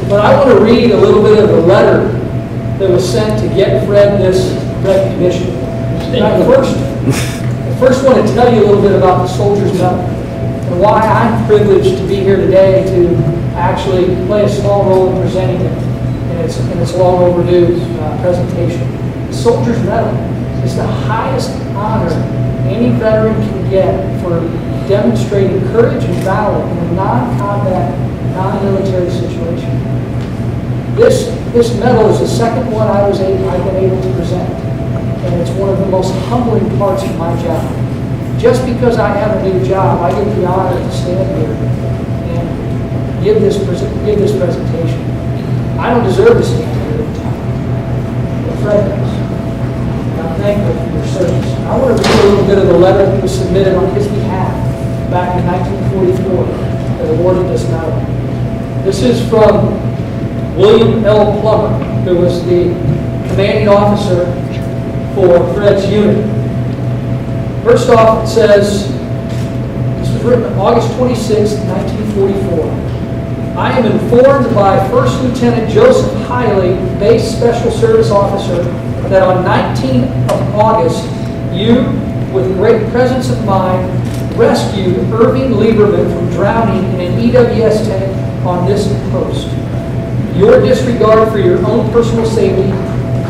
But I want to read a little bit of the letter that was sent to get Fred this recognition. And I first want to tell you a little bit about the Soldier's Medal and why I'm privileged to be here today to actually play a small role in presenting it in its long overdue presentation. The Soldier's Medal is the highest honor any veteran can get for demonstrating courage and valor in a non-combat, non-military situation. This medal is the second one I've been able to present, and it's one of the most humbling parts of my job. Just because I have a new job, I get the honor to stand here and give this presentation. I don't deserve to stand here every time, but Fred does. And I'm thankful for your service. I want to read a little bit of the letter that was submitted on his behalf back in 1944 that awarded this medal. This is from William L. Plummer, who was the commanding officer for Fred's unit. First off, it says, this was written on August 26, 1944. I am informed by First Lieutenant Joseph Hiley, Base Special Service Officer, that on 19th of August, you, with great presence of mind, rescued Irving Lieberman from drowning in an EWS tank on this post. Your disregard for your own personal safety,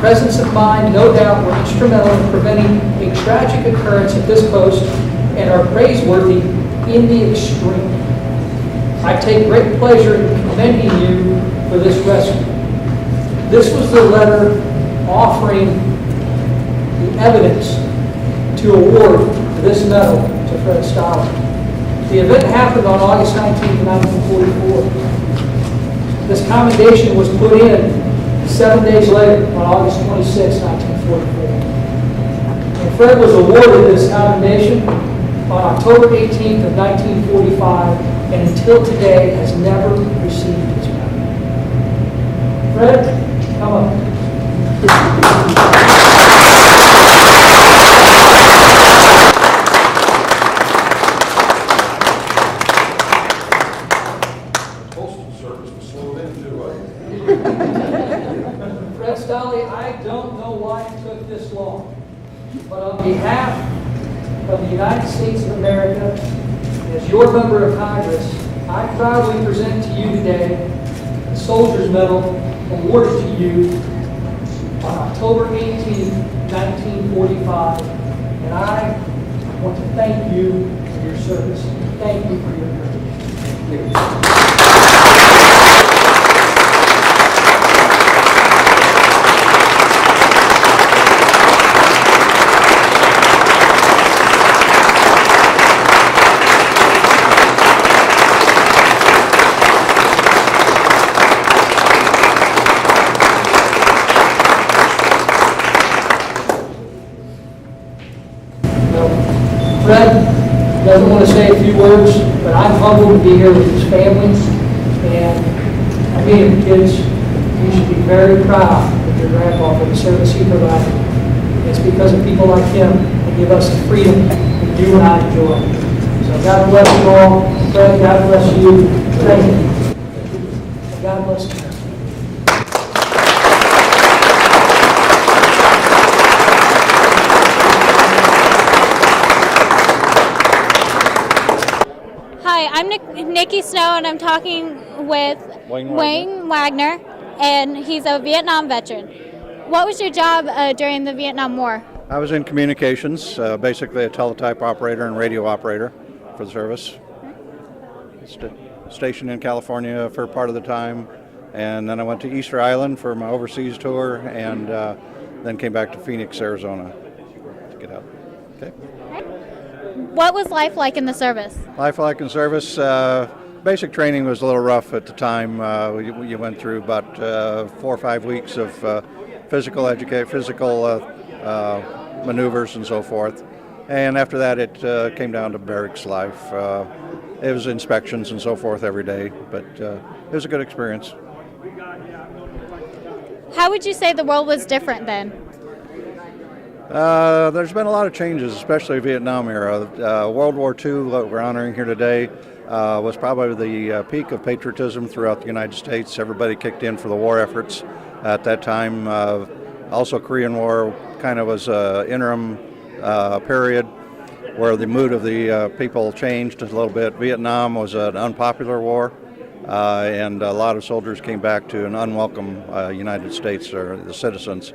presence of mind, no doubt, were instrumental in preventing a tragic occurrence at this post and are praiseworthy in the extreme. I take great pleasure in commending you for this rescue. This was the letter offering the evidence to award this medal to Fred Stoller. The event happened on August 19, 1944. This commendation was put in 7 days later on August 26, 1944. And Fred was awarded this commendation on October 18th of 1945 and until today has never received his medal. Fred, come up. Fred Stoller, I don't know why it took this long, but on behalf of the United States of America, as your member of Congress, I proudly present to you today the Soldier's Medal awarded to you on October 18, 1945, and I want to thank you for your service. Thank you for your courage. Thank you. Fred doesn't want to say a few words, but I'm humbled to be here with his family. And I mean, kids, you should be very proud of your grandpa for the service he provided. It's because of people like him that give us the freedom that you and I enjoy. So God bless you all. Fred, God bless you. Thank you. God bless you. Hi, I'm Nikki Snow, and I'm talking with Wayne Wagner, and he's a Vietnam veteran. What was your job during the Vietnam War? I was in communications, basically a teletype operator and radio operator for the service. Stationed in California for part of the time, and then I went to Easter Island for my overseas tour, and then came back to Phoenix, Arizona to get out. Okay. What was life like in the service? Life like in service, basic training was a little rough at the time. You went through about 4 or 5 weeks of physical maneuvers and so forth. And after that, it came down to barracks life. It was inspections and so forth every day, but it was a good experience. How would you say the world was different then? There's been a lot of changes, especially Vietnam era. World War II, what we're honoring here today, was probably the peak of patriotism throughout the United States. Everybody kicked in for the war efforts at that time. Also, Korean War kind of was an interim period where the mood of the people changed a little bit. Vietnam was an unpopular war, and a lot of soldiers came back to an unwelcome United States or the citizens.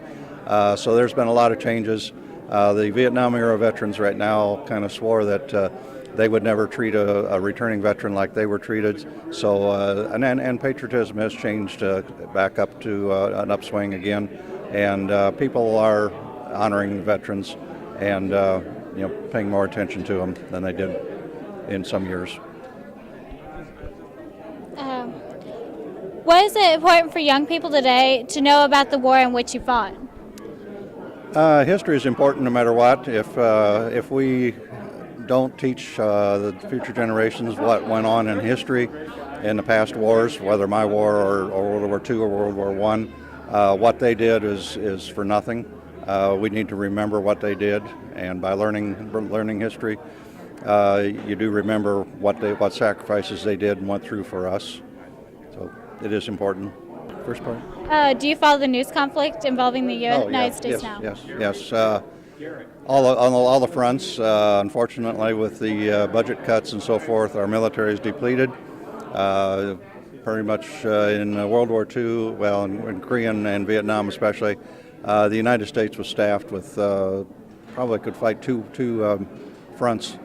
So there's been a lot of changes. The Vietnam era veterans right now kind of swore that they would never treat a returning veteran like they were treated. So and patriotism has changed back up to an upswing again, and people are honoring veterans and paying more attention to them than they did in some years. What is it important for young people today to know about the war in which you fought? History is important no matter what. If we don't teach the future generations what went on in history in the past wars, whether my war or World War II or World War I, what they did is for nothing. We need to remember what they did, and by learning history, you do remember what sacrifices they did and went through for us. So it is important. First part. Do you follow the news conflict involving the United States now? Yes. On all the fronts. Unfortunately, with the budget cuts and so forth, our military is depleted. Pretty much in World War II, well, in Korean and Vietnam especially, the United States was staffed with probably could fight two fronts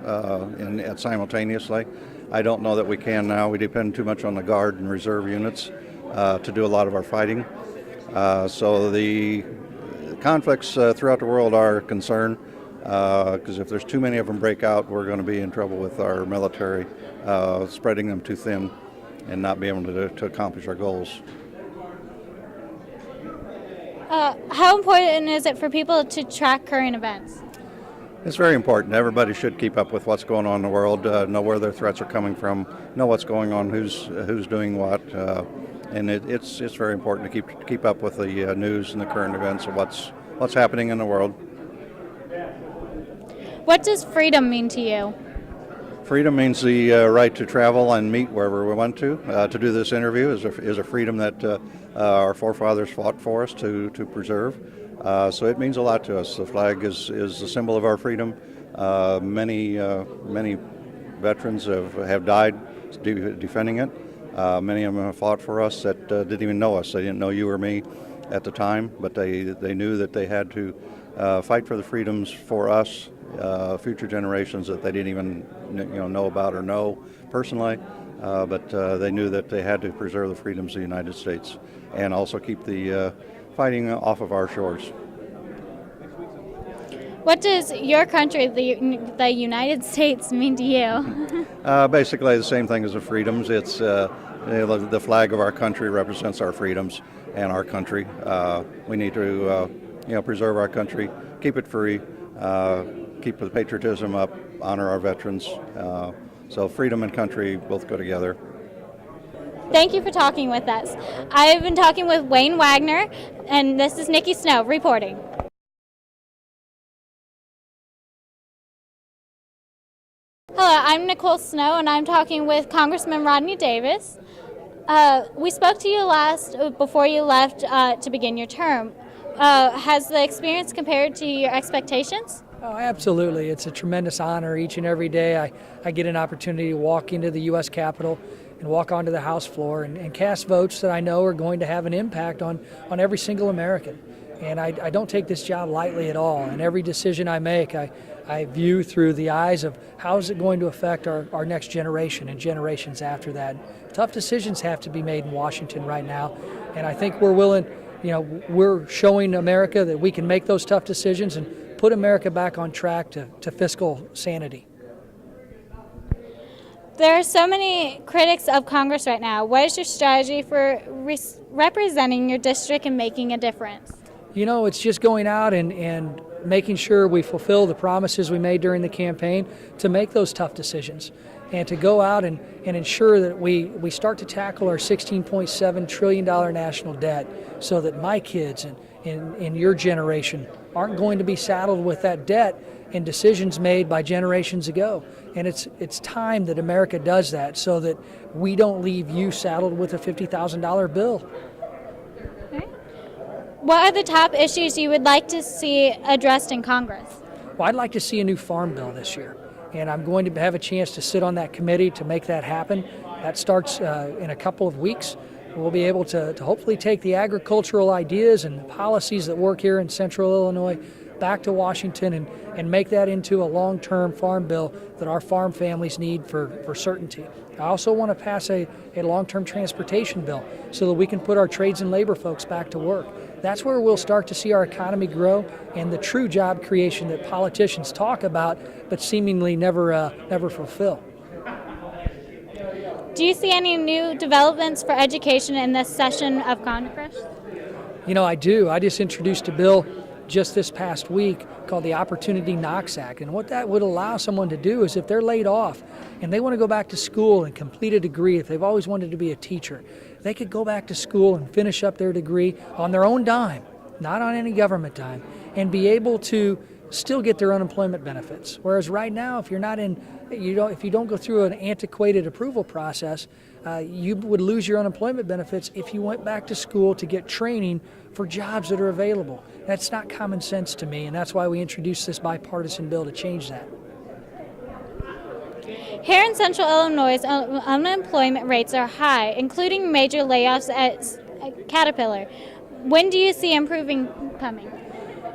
simultaneously. I don't know that we can now. We depend too much on the Guard and Reserve units to do a lot of our fighting. So the conflicts throughout the world are a concern, because if there's too many of them break out, we're going to be in trouble with our military, spreading them too thin and not be able to accomplish our goals. How important is it for people to track current events? It's very important. Everybody should keep up with what's going on in the world, know where their threats are coming from, know what's going on, who's doing what, and it's very important to keep up with the news and the current events of what's happening in the world. What does freedom mean to you? Freedom means the right to travel and meet wherever we want to. To do this interview is a freedom that our forefathers fought for us to preserve. So it means a lot to us. The flag is the symbol of our freedom. Many veterans have died defending it. Many of them have fought for us that didn't even know us. They didn't know you or me at the time, but they knew that they had to fight for the freedoms for us, future generations that they didn't even know about or know personally. But they knew that they had to preserve the freedoms of the United States and also keep the fighting off of our shores. What does your country, the United States, mean to you? Basically the same thing as the freedoms. It's the flag of our country represents our freedoms and our country. We need to preserve our country, keep it free, keep the patriotism up, honor our veterans. So freedom and country both go together. Thank you for talking with us. I've been talking with Wayne Wagner, and this is Nikki Snow reporting. Hello, I'm Nicole Snow, and I'm talking with Congressman Rodney Davis. We spoke to you before you left to begin your term. Has the experience compared to your expectations? Oh, absolutely. It's a tremendous honor each and every day. I get an opportunity to walk into the U.S. Capitol and walk onto the House floor and cast votes that I know are going to have an impact on every single American. And I don't take this job lightly at all. And every decision I make, I view through the eyes of how is it going to affect our next generation and generations after that. Tough decisions have to be made in Washington right now. And I think we're willing, we're showing America that we can make those tough decisions and put America back on track to fiscal sanity. There are so many critics of Congress right now. What is your strategy for representing your district and making a difference? It's just going out and making sure we fulfill the promises we made during the campaign to make those tough decisions. and to go out and ensure that we start to tackle our $16.7 trillion national debt so that my kids and your generation aren't going to be saddled with that debt and decisions made by generations ago. And it's time that America does that so that we don't leave you saddled with a $50,000 bill. What are the top issues you would like to see addressed in Congress? Well, I'd like to see a new farm bill this year, and I'm going to have a chance to sit on that committee to make that happen. That starts in a couple of weeks. We'll be able to hopefully take the agricultural ideas and policies that work here in Central Illinois back to Washington and make that into a long-term farm bill that our farm families need for certainty. I also want to pass a long-term transportation bill so that we can put our trades and labor folks back to work. That's where we'll start to see our economy grow and the true job creation that politicians talk about but seemingly never fulfill. Do you see any new developments for education in this session of Congress? You know, I do. I just introduced a bill just this past week called the Opportunity Knocks Act. And what that would allow someone to do is if they're laid off and they want to go back to school and complete a degree, if they've always wanted to be a teacher, they could go back to school and finish up their degree on their own dime, not on any government dime, and be able to still get their unemployment benefits. Whereas right now, if you don't go through an antiquated approval process, you would lose your unemployment benefits if you went back to school to get training for jobs that are available. That's not common sense to me, and that's why we introduced this bipartisan bill to change that. Here in Central Illinois, unemployment rates are high, including major layoffs at Caterpillar. When do you see improving coming?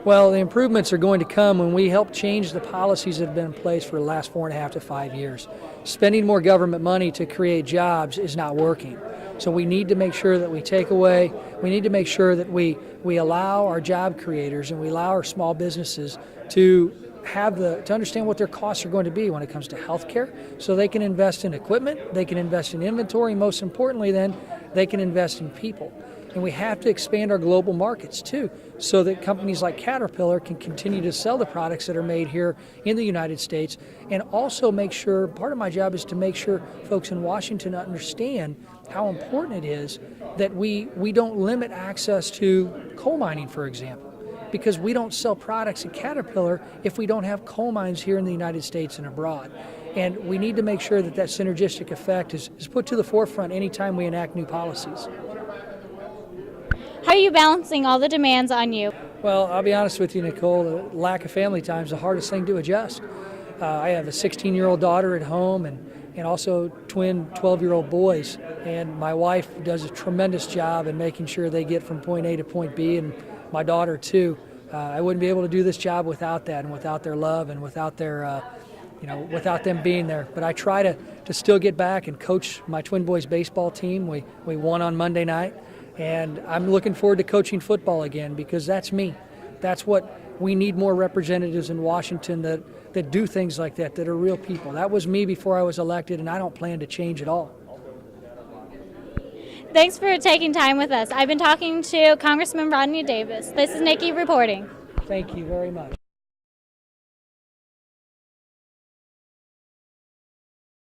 Well, the improvements are going to come when we help change the policies that have been in place for the last 4.5 to 5 years. Spending more government money to create jobs is not working. So we need to make sure that we need to make sure that we allow our job creators and we allow our small businesses to understand what their costs are going to be when it comes to health care, so they can invest in equipment, they can invest in inventory, most importantly then, they can invest in people. And we have to expand our global markets too, so that companies like Caterpillar can continue to sell the products that are made here in the United States, and also make sure, part of my job is to make sure folks in Washington understand how important it is that we don't limit access to coal mining, for example, because we don't sell products at Caterpillar if we don't have coal mines here in the United States and abroad. And we need to make sure that synergistic effect is put to the forefront anytime we enact new policies. How are you balancing all the demands on you? Well, I'll be honest with you, Nicole, the lack of family time is the hardest thing to adjust. I have a 16-year-old daughter at home and also twin 12-year-old boys. And my wife does a tremendous job in making sure they get from point A to point B, and my daughter too. I wouldn't be able to do this job without that and without their love and without their, without them being there. But I try to still get back and coach my twin boys baseball team. We won on Monday night. And I'm looking forward to coaching football again, because that's me. That's what we need, more representatives in Washington that do things like that are real people. That was me before I was elected, and I don't plan to change at all. Thanks for taking time with us. I've been talking to Congressman Rodney Davis. This is Nikki reporting. Thank you very much.